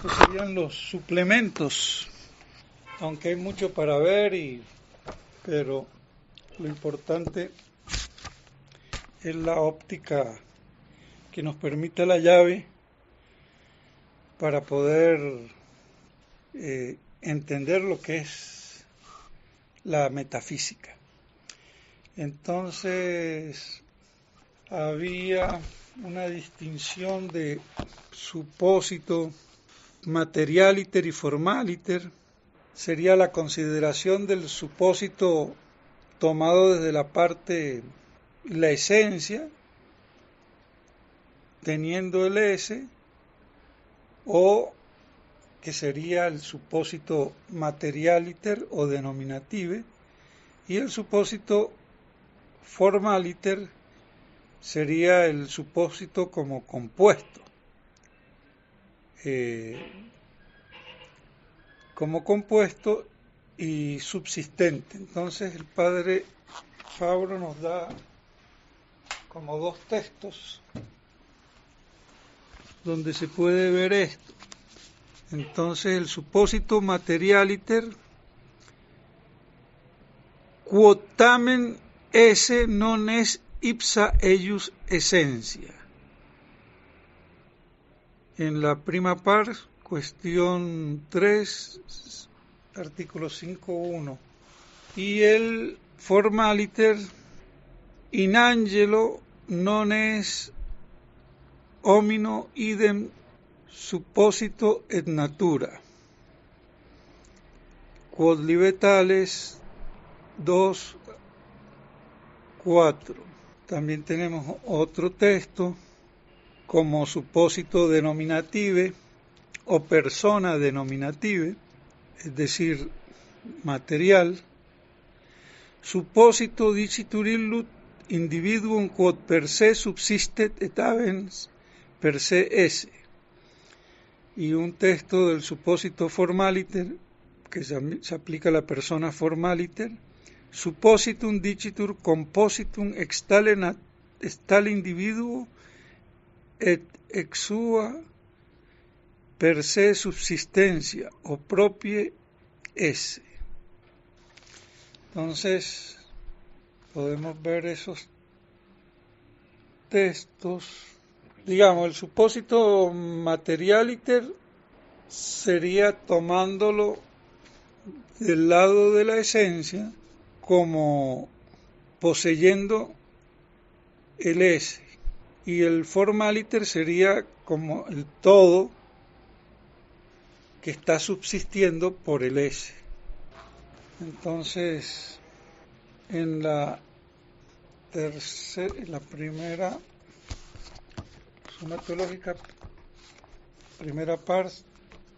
Estos serían los suplementos, aunque hay mucho para ver, pero lo importante es la óptica que nos permite la llave para poder entender lo que es la metafísica. Entonces, había una distinción de supósito, materialiter y formaliter. Sería la consideración del supósito tomado desde la parte, la esencia, teniendo el S, o que sería el supósito materialiter o denominative, y el supósito formaliter sería el supósito como compuesto. Como compuesto y subsistente. Entonces el padre Fabro nos da como dos textos donde se puede ver esto. Entonces el supósito materialiter, quod tamen esse non est ipsa eius essentia. En la prima par, cuestión 3, artículo 5.1. Y el formaliter, in angelo non est homino idem supposito et natura. Quod libetales 2.4. También tenemos otro texto como supósito denominative o persona denominative, es decir, material. Supposito dicitur illut individuum quod per se subsistet et habens per se esse. Y un texto del supósito formaliter, que se aplica a la persona formaliter, suppositum dicitur compositum ex tale individuo et ex sua per se subsistencia o proprie esse. Entonces podemos ver esos textos. Digamos, el supósito materialiter sería tomándolo del lado de la esencia como poseyendo el ese, y el formaliter sería como el todo que está subsistiendo por el ese. Entonces, en la primera suma teológica, primera parte,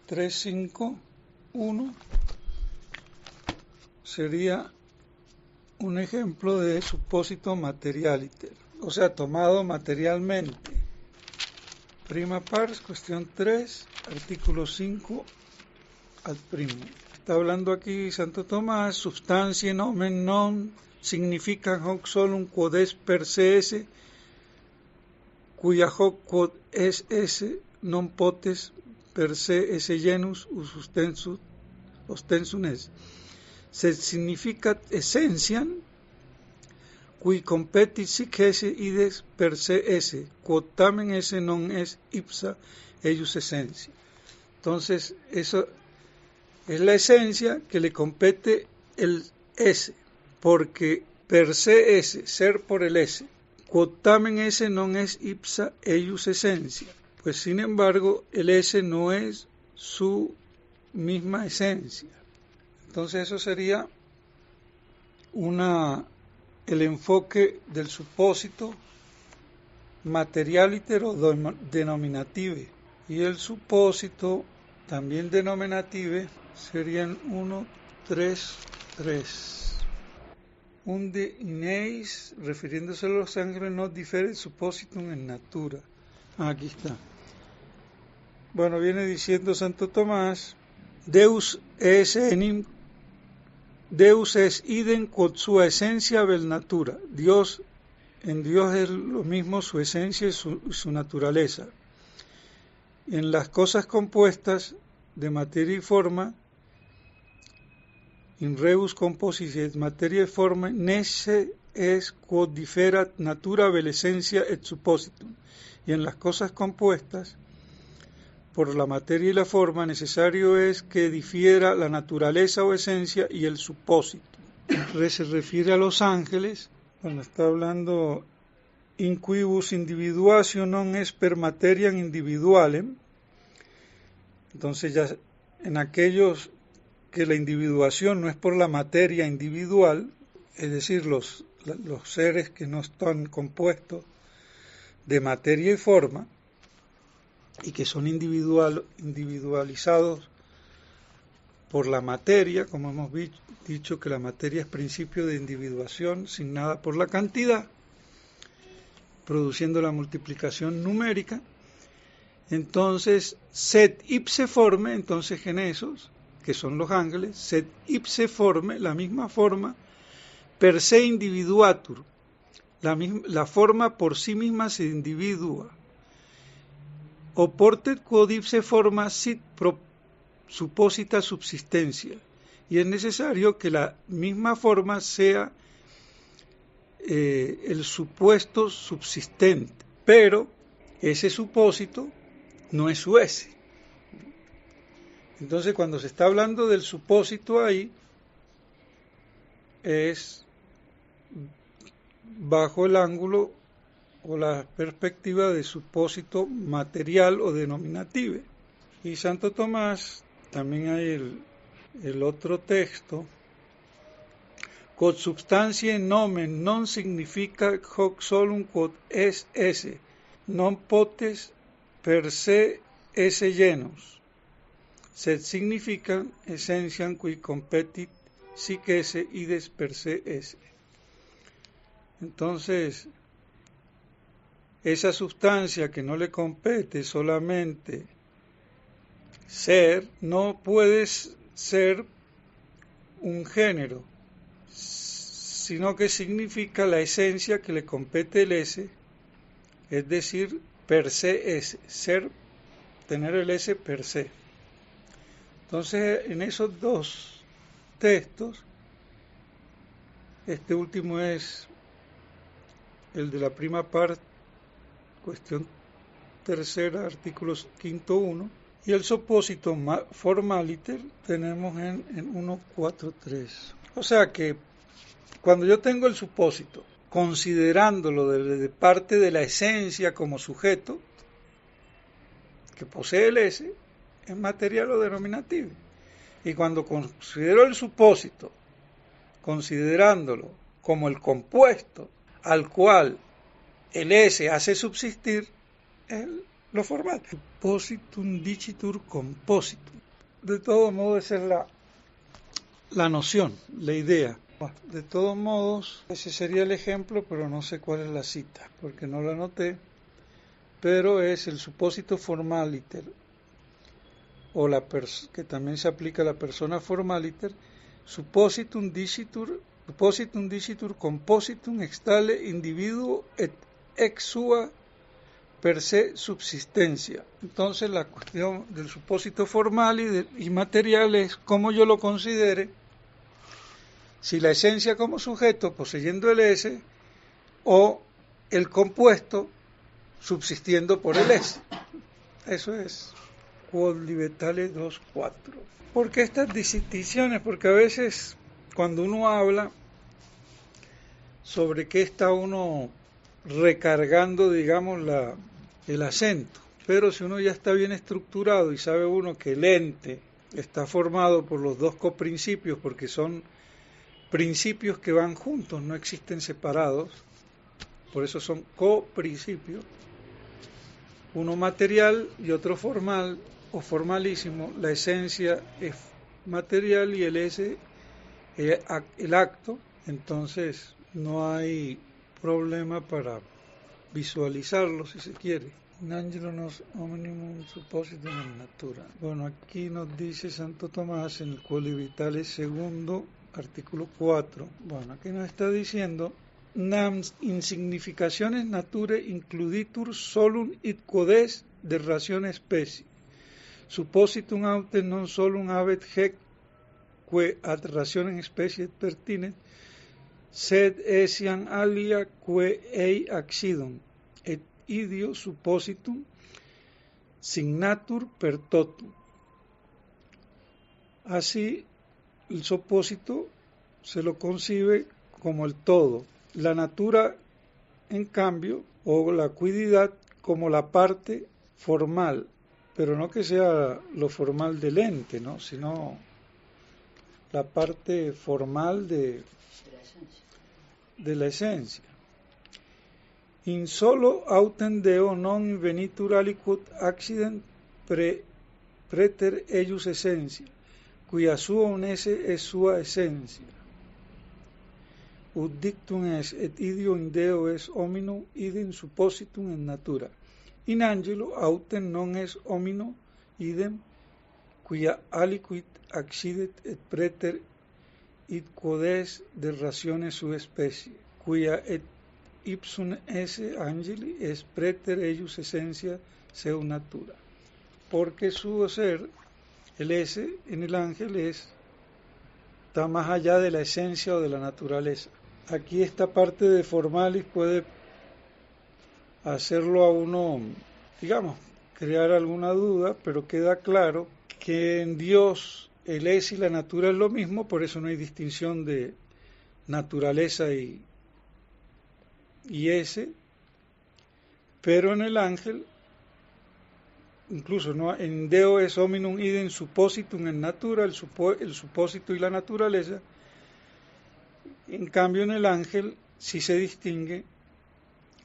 3.5.1, sería un ejemplo de supósito materialiter, o sea, tomado materialmente. Prima pars, cuestión 3, artículo 5 al primo. Está hablando aquí Santo Tomás, substantia nomen non significa hoc solum quod es per se esse, cuya hoc quod es esse non potes per se esse genus us ostensum es. Sed significat essentiam, qui competit sic esse ides per se esse, quod tamen esse non es ipsa eius essentia. Entonces, eso es la esencia que le compete el ese, porque per se esse, ser por el ese, quod tamen esse non es ipsa eius essentia. Pues sin embargo, el ese no es su misma esencia. Entonces eso sería el enfoque del supósito materialiter o denominative, y el supósito también denominative serían 1.3.3. Unde in eis, refiriéndose a los ángeles, no difere suppositum en natura. Aquí está. Bueno, viene diciendo Santo Tomás, Deus es idem quod sua esencia vel natura. En Dios es lo mismo su esencia y su naturaleza. En las cosas compuestas de materia y forma, in rebus compositis et materia et forma, nece es quod diferat natura vel essentia et suppositum. Y en las cosas compuestas, por la materia y la forma, necesario es que difiera la naturaleza o esencia y el supósito. Se refiere a los ángeles, cuando está hablando in quibus individuatio non est per materiam individualem. Entonces ya en aquellos que la individuación no es por la materia individual, es decir, los seres que no están compuestos de materia y forma y que son individualizados por la materia, como hemos dicho que la materia es principio de individuación signada por la cantidad, produciendo la multiplicación numérica. Entonces, sed ipse forme, entonces en esos, que son los ángeles, sed ipse forme, la misma forma, per se individuatur, la forma por sí misma se individua, oportet quod ipse forma sit supposita subsistencia, y es necesario que la misma forma sea el supuesto subsistente, pero ese supósito no es su ese. Entonces, cuando se está hablando del supósito ahí, es bajo el ángulo o la perspectiva de supósito material o denominativo. Y Santo Tomás, también hay el otro texto, quod substantiae nomen non significa hoc solum quod es esse, non potes per se esse genus, sed significan essentiam qui competit sic esse ides per se esse. Entonces, esa sustancia que no le compete solamente ser, no puede ser un género, sino que significa la esencia que le compete el ese, es decir, per se ese, ser, tener el ese per se. Entonces, en esos dos textos, este último es el de la prima parte, cuestión tercera, artículos 5.1, y el supósito formaliter tenemos en 1.4.3. O sea que cuando yo tengo el supósito, considerándolo de parte de la esencia como sujeto, que posee el ese, es material o denominativo. Y cuando considero el supósito, considerándolo como el compuesto al cual el ese hace subsistir, es lo formal. Suppositum dicitur compositum. De todo modo, esa es la noción, la idea. De todos modos, ese sería el ejemplo, pero no sé cuál es la cita, porque no la anoté, pero es el supósito formaliter, o que también se aplica a la persona formaliter, suppositum dicitur compositum extale individuo et ex sua per se subsistencia. Entonces la cuestión del supósito formal y material es cómo yo lo considere, si la esencia como sujeto poseyendo el ese o el compuesto subsistiendo por el ese. Eso es quod libertale 2.4. ¿Por qué estas distinciones? Porque a veces cuando uno habla sobre qué está uno recargando, digamos, el acento, pero si uno ya está bien estructurado y sabe uno que el ente está formado por los dos coprincipios, porque son principios que van juntos, no existen separados, por eso son coprincipios, uno material y otro formal o formalísimo, la esencia es material y el ese el acto, entonces no hay problema para visualizarlo si se quiere. Un angelo nos omnium suppositum in natura. Bueno, aquí nos dice Santo Tomás en el Quoli Vitale segundo, artículo 4. Bueno, aquí nos está diciendo nam insignificaciones nature includitur solum id quod est de ratione specie. Suppositum autem non solum habet hec que ad rationem specie pertinet, sed essiam alia que ei accidum, et ideo suppositum signatur per totum. Así, el supósito se lo concibe como el todo, la natura, en cambio, o la cuididad como la parte formal, pero no que sea lo formal del ente, ¿no? Sino la parte formal de la esencia. In solo autem Deo non venitur aliquot accident preter eius essentia, quia sua unese es sua essentia. Ut dictum es, et ideo in Deo es hominum idem suppositum in natura. In angelo autem non es homino idem, quia aliquid accidet et preter id quod es de ratione sua specie, quia et ipsum esse angeli es preter eius essentia seu natura. Porque su ser, el ese en el ángel está más allá de la esencia o de la naturaleza. Aquí esta parte de formalis puede hacerlo a uno, digamos, crear alguna duda, pero queda claro que en Dios el es y la natura es lo mismo, por eso no hay distinción de naturaleza y ese, pero en el ángel, incluso ¿no? En Deo es hominum idem suppositum en natura, el supósito y la naturaleza. En cambio en el ángel sí se distingue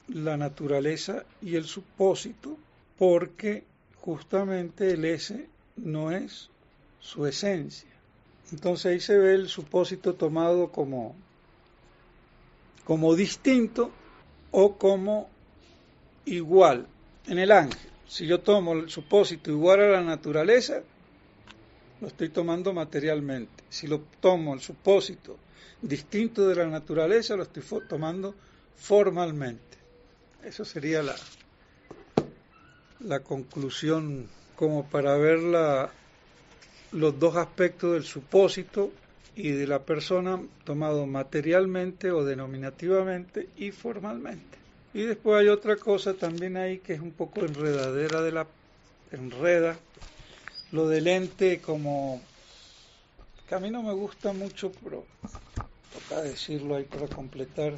la naturaleza y el supósito, porque justamente el ese no es su esencia. Entonces ahí se ve el supósito tomado como distinto o como igual. En el ángel, si yo tomo el supósito igual a la naturaleza, lo estoy tomando materialmente. Si lo tomo el supósito distinto de la naturaleza, lo estoy tomando formalmente. Eso sería la conclusión, como para ver los dos aspectos del supósito y de la persona tomado materialmente o denominativamente y formalmente. Y después hay otra cosa también ahí que es un poco enredadera enreda lo del ente, como que a mí no me gusta mucho, pero toca decirlo ahí para completar,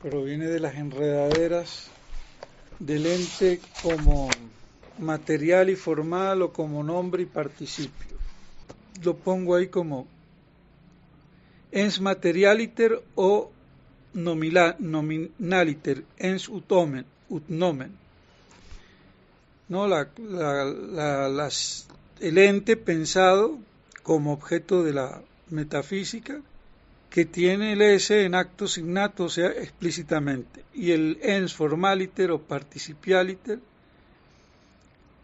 pero viene de las enredaderas del ente como material y formal o como nombre y participio. Lo pongo ahí como ens materialiter o nominaliter, ens ut nomen. ¿No? El ente pensado como objeto de la metafísica, que tiene el ese en acto signato, o sea, explícitamente, y el ens formaliter o participialiter,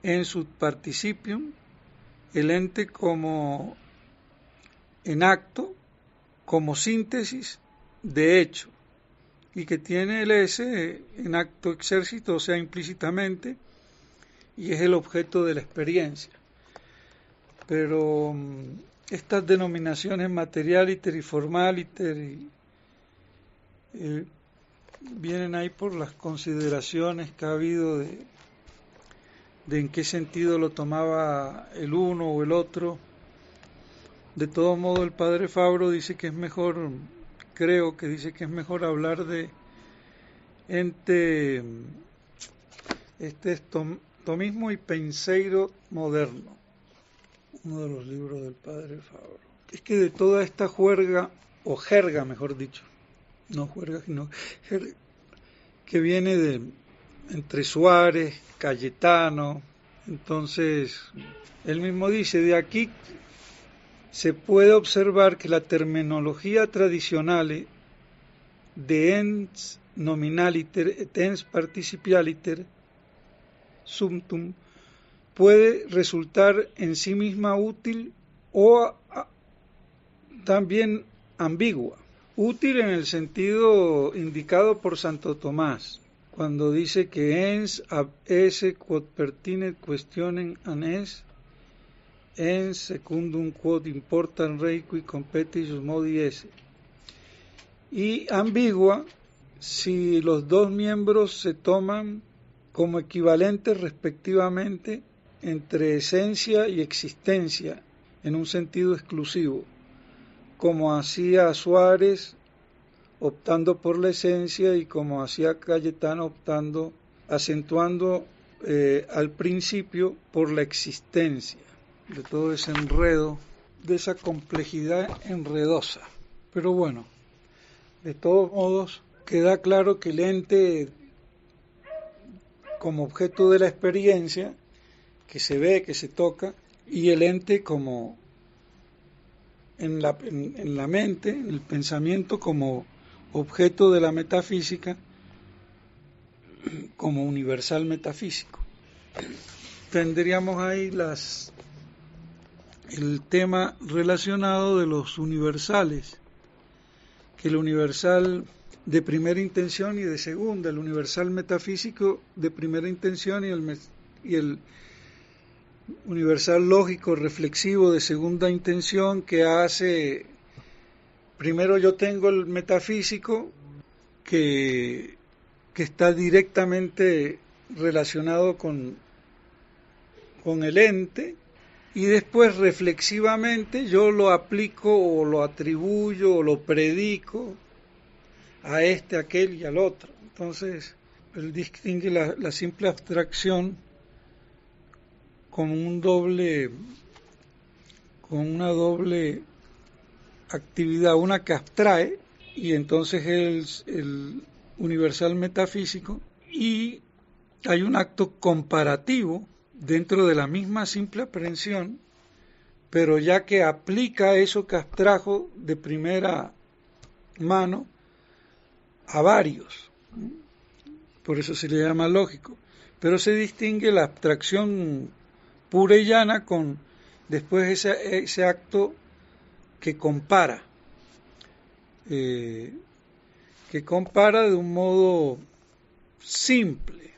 ens ut participium, el ente como en acto, como síntesis de hecho, y que tiene el ese en acto exército, o sea, implícitamente, y es el objeto de la experiencia. Pero estas denominaciones materialiter y formaliter vienen ahí por las consideraciones que ha habido de en qué sentido lo tomaba el uno o el otro. De todo modo, el padre Fabro dice que es mejor, creo que dice que es mejor hablar de ente, tomismo y penseiro moderno, uno de los libros del padre Fabro. Es que de toda esta juerga, o jerga mejor dicho, no juerga sino jerga, que viene entre Suárez, Cayetano, entonces él mismo dice, de aquí se puede observar que la terminología tradicional de ens nominaliter et ens participialiter sumptum puede resultar en sí misma útil o también ambigua. Útil en el sentido indicado por Santo Tomás, cuando dice que ens ab esse quod pertinet questionem an es, ens secundum quod important rei qui competis modi esse. Y ambigua si los dos miembros se toman como equivalentes respectivamente entre esencia y existencia en un sentido exclusivo, como hacía Suárez optando por la esencia y como hacía Cayetano acentuando al principio por la existencia, de todo ese enredo, de esa complejidad enredosa. Pero bueno, de todos modos, queda claro que el ente como objeto de la experiencia, que se ve, que se toca, y el ente como en la mente, en el pensamiento, como objeto de la metafísica, como universal metafísico. Tendríamos ahí el tema relacionado de los universales, que el universal de primera intención y de segunda, el universal metafísico de primera intención y el universal lógico reflexivo de segunda intención, que hace, primero yo tengo el metafísico que está directamente relacionado con el ente, y después reflexivamente yo lo aplico o lo atribuyo o lo predico a este, a aquel y al otro. Entonces, él distingue la simple abstracción como una doble actividad, una que abstrae, y entonces el universal metafísico, y hay un acto comparativo dentro de la misma simple aprehensión, pero ya que aplica eso que abstrajo de primera mano a varios, por eso se le llama lógico, pero se distingue la abstracción pura y llana con después ese acto que compara de un modo simple,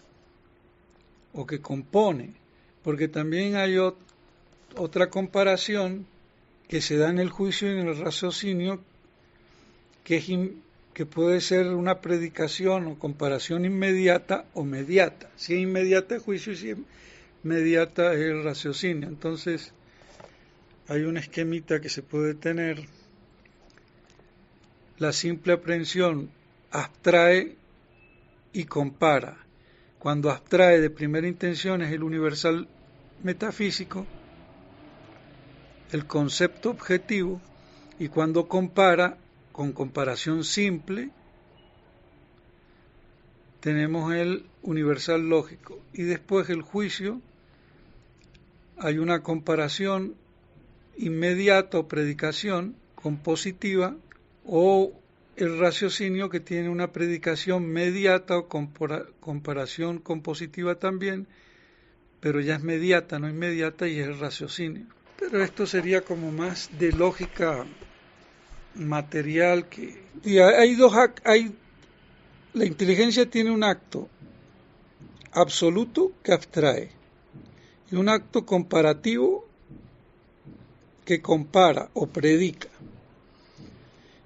o que compone, porque también hay otra comparación que se da en el juicio y en el raciocinio, que puede ser una predicación o comparación inmediata o mediata. Si es inmediata el juicio y si es mediata es el raciocinio. Entonces hay un esquemita que se puede tener. La simple aprehensión abstrae y compara. Cuando abstrae de primera intención es el universal metafísico, el concepto objetivo, y cuando compara, con comparación simple, tenemos el universal lógico. Y después el juicio, hay una comparación inmediata o predicación compositiva, o el raciocinio, que tiene una predicación mediata o comparación compositiva también, pero ya es mediata, no inmediata, y es el raciocinio. Pero esto sería como más de lógica material. Y la inteligencia tiene un acto absoluto que abstrae y un acto comparativo que compara o predica.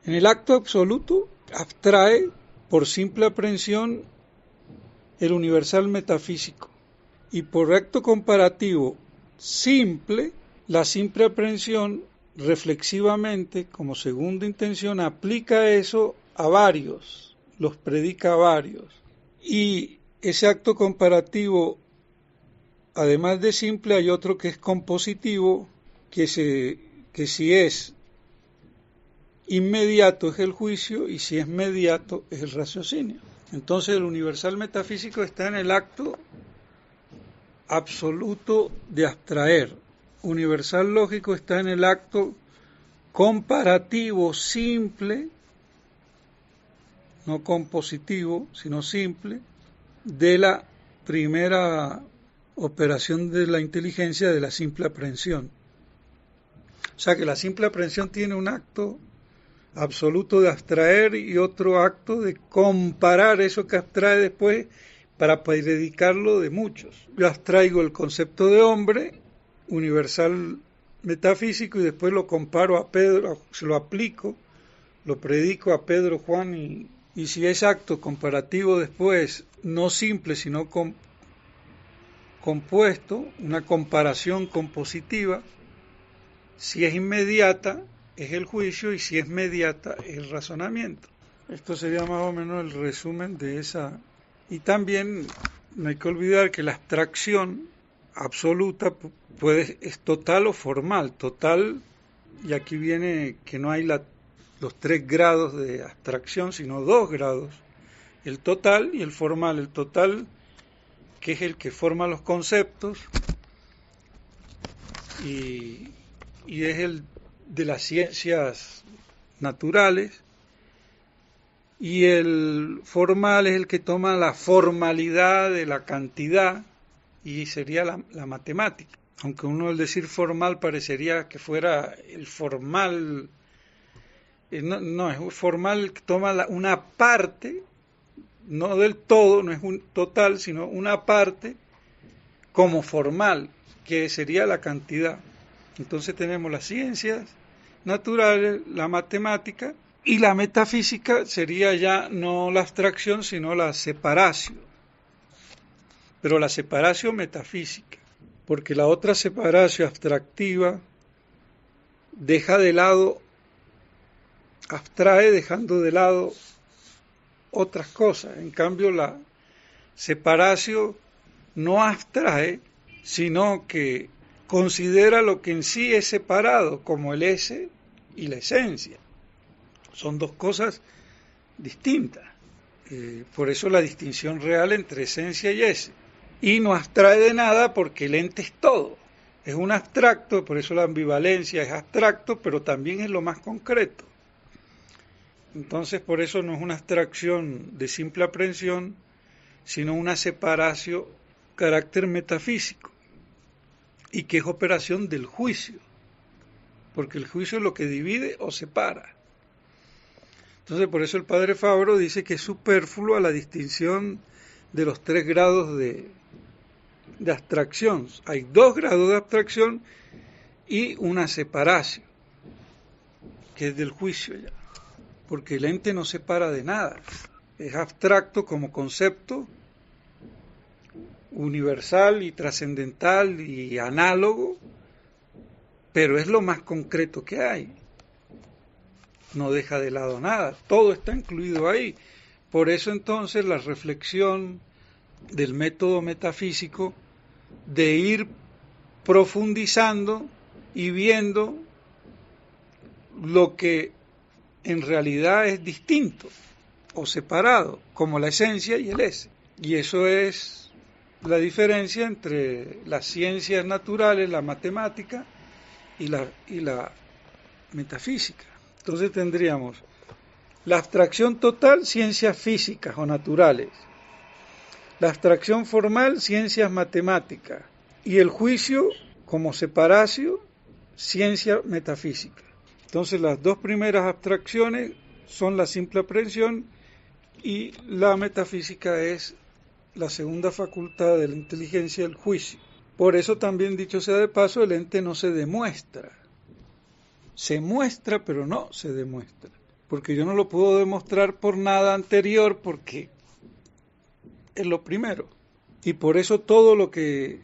En el acto absoluto abstrae por simple aprehensión el universal metafísico, y por acto comparativo simple, la simple aprehensión reflexivamente, como segunda intención, aplica eso a varios, los predica a varios. Y ese acto comparativo, además de simple, hay otro que es compositivo, que si es inmediato es el juicio, y si es mediato es el raciocinio. Entonces el universal metafísico está en el acto absoluto de abstraer. Universal lógico está en el acto comparativo simple, no compositivo, sino simple, de la primera operación de la inteligencia, de la simple aprehensión. O sea que la simple aprehensión tiene un acto absoluto de abstraer y otro acto de comparar eso que abstrae después para predicarlo de muchos. Yo abstraigo el concepto de hombre, universal metafísico, y después lo comparo a Pedro, se lo aplico, lo predico a Pedro, Juan, y si es acto comparativo después, no simple, sino compuesto, una comparación compositiva, si es inmediata, es el juicio, y si es mediata, es el razonamiento. Esto sería más o menos el resumen de esa. Y también no hay que olvidar que la abstracción absoluta es total o formal. Total, y aquí viene que no hay los 3 grados de abstracción, sino 2 grados. El total y el formal. El total, que es el que forma los conceptos, y es el de las ciencias naturales, y el formal es el que toma la formalidad de la cantidad, y sería la matemática. Aunque uno al decir formal parecería que fuera el formal, no, es formal que toma una parte, no del todo, no es un total, sino una parte como formal, que sería la cantidad. Entonces tenemos las ciencias naturales, la matemática, y la metafísica sería ya no la abstracción, sino la separación. Pero la separación metafísica, porque la otra separación abstractiva deja de lado, abstrae dejando de lado otras cosas. En cambio, la separación no abstrae, sino que considera lo que en sí es separado, como el ese y la esencia. Son 2 cosas distintas. Por eso la distinción real entre esencia y ese. Y no abstrae de nada porque el ente es todo. Es un abstracto, por eso la ambivalencia es abstracto, pero también es lo más concreto. Entonces, por eso no es una abstracción de simple aprehensión, sino una separación carácter metafísico, y que es operación del juicio, porque el juicio es lo que divide o separa. Entonces, por eso el padre Fabro dice que es superflua la distinción de los 3 grados de abstracción. Hay 2 grados de abstracción y una separación, que es del juicio ya, porque el ente no separa de nada, es abstracto como concepto, universal y trascendental y análogo, pero es lo más concreto que hay. No deja de lado nada, todo está incluido ahí. Por eso entonces la reflexión del método metafísico de ir profundizando y viendo lo que en realidad es distinto o separado, como la esencia y el ese. Y eso es la diferencia entre las ciencias naturales, la matemática y la metafísica. Entonces tendríamos la abstracción total, ciencias físicas o naturales, la abstracción formal, ciencias matemáticas, y el juicio como separación, ciencia metafísica. Entonces las 2 primeras abstracciones son la simple aprehensión, y la metafísica es la segunda facultad de la inteligencia, el juicio. Por eso también, dicho sea de paso, el ente no se demuestra. Se muestra, pero no se demuestra. Porque yo no lo puedo demostrar por nada anterior, porque es lo primero. Y por eso todo lo que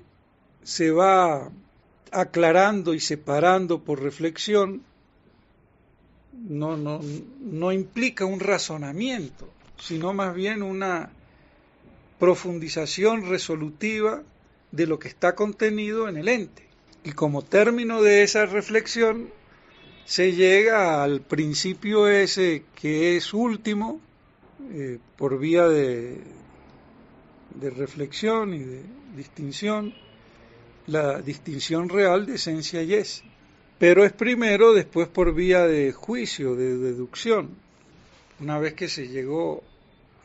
se va aclarando y separando por reflexión no implica un razonamiento, sino más bien una profundización resolutiva de lo que está contenido en el ente. Y como término de esa reflexión se llega al principio ese que es último, por vía de reflexión y de distinción, la distinción real de esencia y ese. Pero es primero, después por vía de juicio, de deducción, una vez que se llegó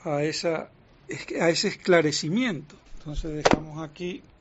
a ese esclarecimiento. Entonces dejamos aquí